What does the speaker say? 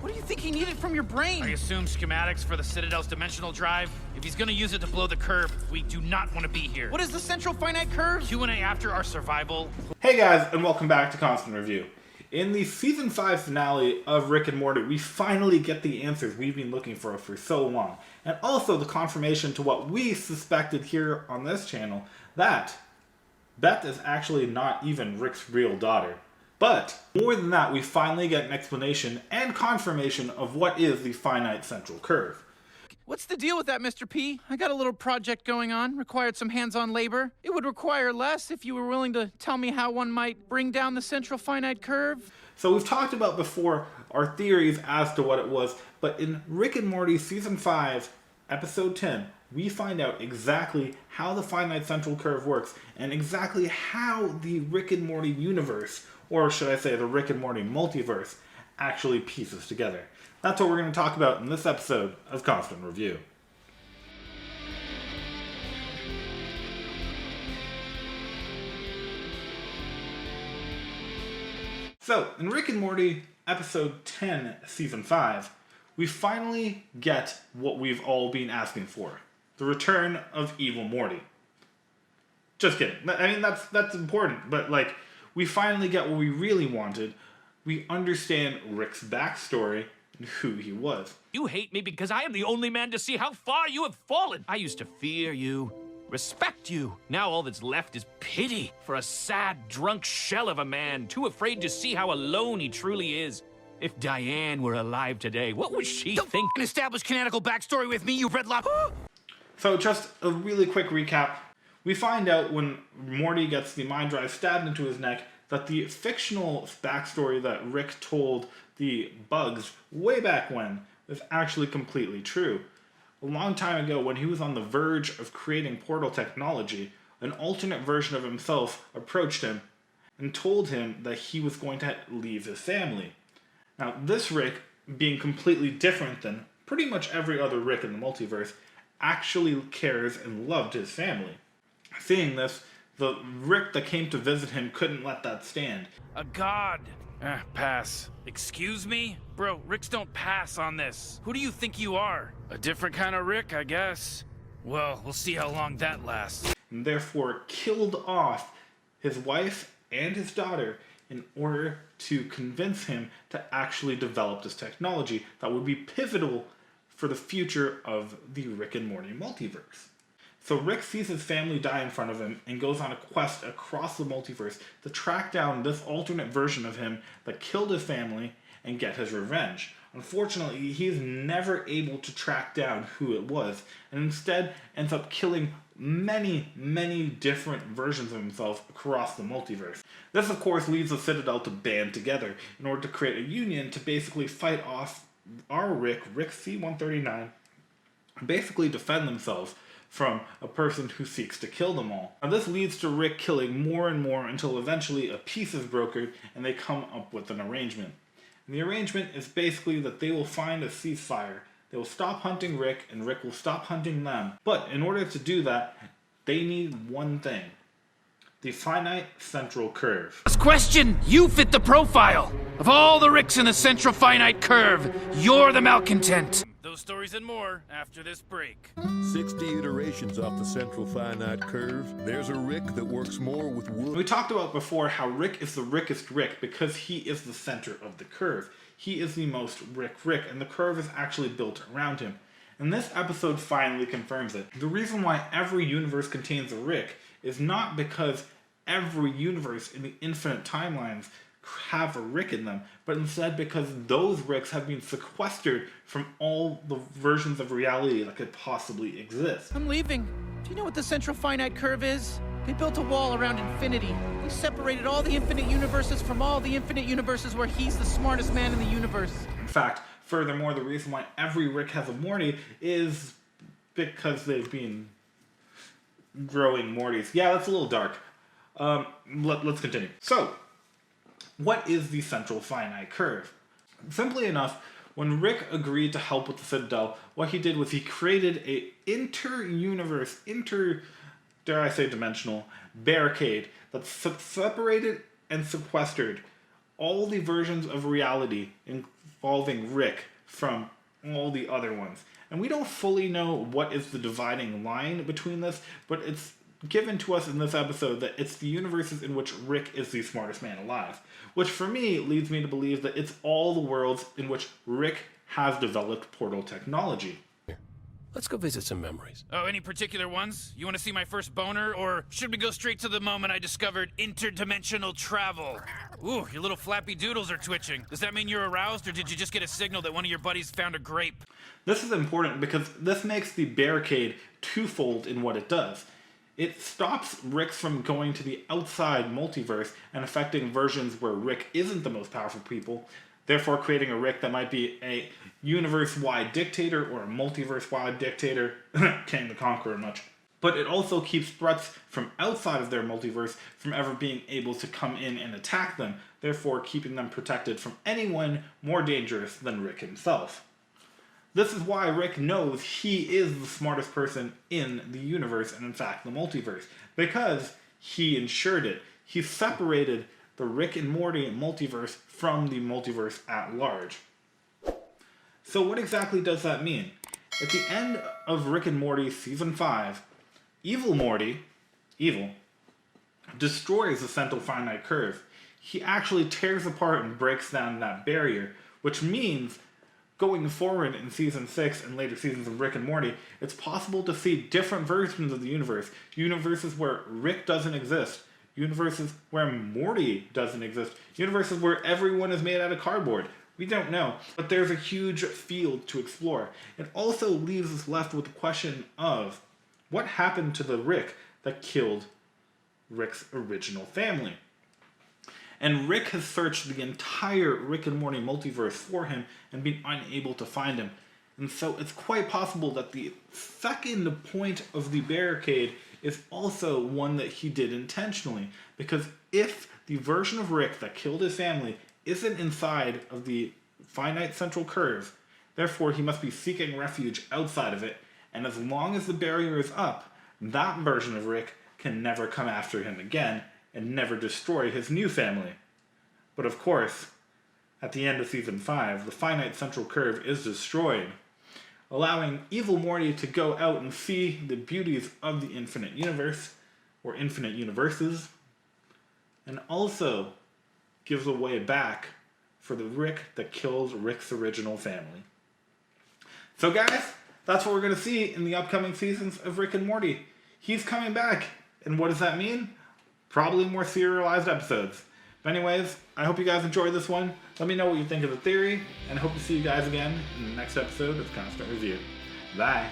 What do you think he needed from your brain? I assume schematics for the Citadel's dimensional drive. If he's gonna use it to blow the curve, we do not want to be here. What is the central finite curve? Q&A after our survival. Hey guys, and welcome back to Constant Review. In the Season 5 finale of Rick and Morty, we finally get the answers we've been looking for so long. And also the confirmation to what we suspected here on this channel, that Beth is actually not even Rick's real daughter. But more than that, we finally get an explanation and confirmation of what is the finite central curve. What's the deal with that, Mr. P? I got a little project going on, required some hands-on labor. It would require less if you were willing to tell me how one might bring down the central finite curve. So we've talked about before our theories as to what it was, but in Rick and Morty Season 5, Episode 10, we find out exactly how the finite central curve works and exactly how the Rick and Morty universe, or should I say the Rick and Morty multiverse, actually pieces together. That's what we're going to talk about in this episode of Constant Review. So, in Rick and Morty Episode 10, Season 5, we finally get what we've all been asking for. The return of Evil Morty. Just kidding. I mean, that's important, but like, we finally get what we really wanted. We understand Rick's backstory and who he was. You hate me because I am the only man to see how far you have fallen. I used to fear you, respect you. Now all that's left is pity for a sad, drunk shell of a man, too afraid to see how alone he truly is. If Diane were alive today, what would she think? Don't establish canonical backstory with me, you red lop. So just a really quick recap. We find out when Morty gets the mind drive stabbed into his neck that the fictional backstory that Rick told the bugs way back when was actually completely true. A long time ago, when he was on the verge of creating portal technology, an alternate version of himself approached him and told him that he was going to leave his family. Now, this Rick, being completely different than pretty much every other Rick in the multiverse, actually cares and loved his family. Seeing this, the Rick that came to visit him couldn't let that stand. A god. Pass. Excuse me? Bro, Ricks don't pass on this. Who do you think you are? A different kind of Rick, I guess. Well, we'll see how long that lasts. And therefore killed off his wife and his daughter in order to convince him to actually develop this technology that would be pivotal for the future of the Rick and Morty multiverse. So Rick sees his family die in front of him and goes on a quest across the multiverse to track down this alternate version of him that killed his family and get his revenge. Unfortunately, he's never able to track down who it was, and instead ends up killing many different versions of himself across the multiverse. This, of course, leads the Citadel to band together in order to create a union to basically fight off our Rick C-139, and basically defend themselves from a person who seeks to kill them all. Now, this leads to Rick killing more and more until eventually a peace is brokered and they come up with an arrangement. And the arrangement is basically that they will find a ceasefire. They will stop hunting Rick and Rick will stop hunting them. But in order to do that, they need one thing. The finite central curve. Last question, you fit the profile. Of all the Ricks in the central finite curve, you're the malcontent. Those stories and more after this break. 60 iterations off the central finite curve. There's a Rick that works more with wood. We talked about before how Rick is the Rickest Rick because he is the center of the curve. He is the most Rick, and the curve is actually built around him. And this episode finally confirms it. The reason why every universe contains a Rick is not because every universe in the infinite timelines have a Rick in them, but instead because those Ricks have been sequestered from all the versions of reality that could possibly exist. I'm leaving. Do you know what the central finite curve is? They built a wall around infinity. They separated all the infinite universes from all the infinite universes where he's the smartest man in the universe. In fact, furthermore, the reason why every Rick has a Morty is because they've been growing Mortys. Yeah, that's a little dark. Let's continue. So, what is the central finite curve? Simply enough, when Rick agreed to help with the Citadel, what he did was he created a inter-universe, dare I say dimensional, barricade that separated and sequestered all the versions of reality, involving Rick from all the other ones. And we don't fully know what is the dividing line between this, but it's given to us in this episode that it's the universes in which Rick is the smartest man alive. Which for me leads me to believe that it's all the worlds in which Rick has developed portal technology. Let's go visit some memories. Oh, any particular ones? You want to see my first boner, or should we go straight to the moment I discovered interdimensional travel? Ooh, your little flappy doodles are twitching. Does that mean you're aroused, or did you just get a signal that one of your buddies found a grape? This is important because this makes the barricade twofold in what it does. It stops Rick from going to the outside multiverse and affecting versions where Rick isn't the most powerful people, therefore creating a Rick that might be a universe-wide dictator or a multiverse-wide dictator, King the Conqueror much. But it also keeps threats from outside of their multiverse from ever being able to come in and attack them, therefore keeping them protected from anyone more dangerous than Rick himself. This is why Rick knows he is the smartest person in the universe and in fact the multiverse, because he ensured it. He separated the Rick and Morty multiverse from the multiverse at large. So what exactly does that mean? At the end of Rick and Morty Season 5, Evil Morty, destroys the central finite curve. He actually tears apart and breaks down that barrier, which means going forward in Season 6 and later seasons of Rick and Morty, it's possible to see different versions of the universe. Universes where Rick doesn't exist. Universes where Morty doesn't exist. Universes where everyone is made out of cardboard. We don't know, but there's a huge field to explore. It also leaves us left with the question of what happened to the Rick that killed Rick's original family? And Rick has searched the entire Rick and Morty multiverse for him and been unable to find him. And so it's quite possible that the second point of the barricade is also one that he did intentionally. Because if the version of Rick that killed his family isn't inside of the finite central curve, therefore he must be seeking refuge outside of it. And as long as the barrier is up, that version of Rick can never come after him again and never destroy his new family. But of course, at the end of Season 5, the finite central curve is destroyed, allowing Evil Morty to go out and see the beauties of the infinite universe, or infinite universes, and also gives a way back for the Rick that killed Rick's original family. So guys, that's what we're going to see in the upcoming seasons of Rick and Morty. He's coming back, and what does that mean? Probably more serialized episodes. But anyways, I hope you guys enjoyed this one. Let me know what you think of the theory, and I hope to see you guys again in the next episode of Constant Review. Bye!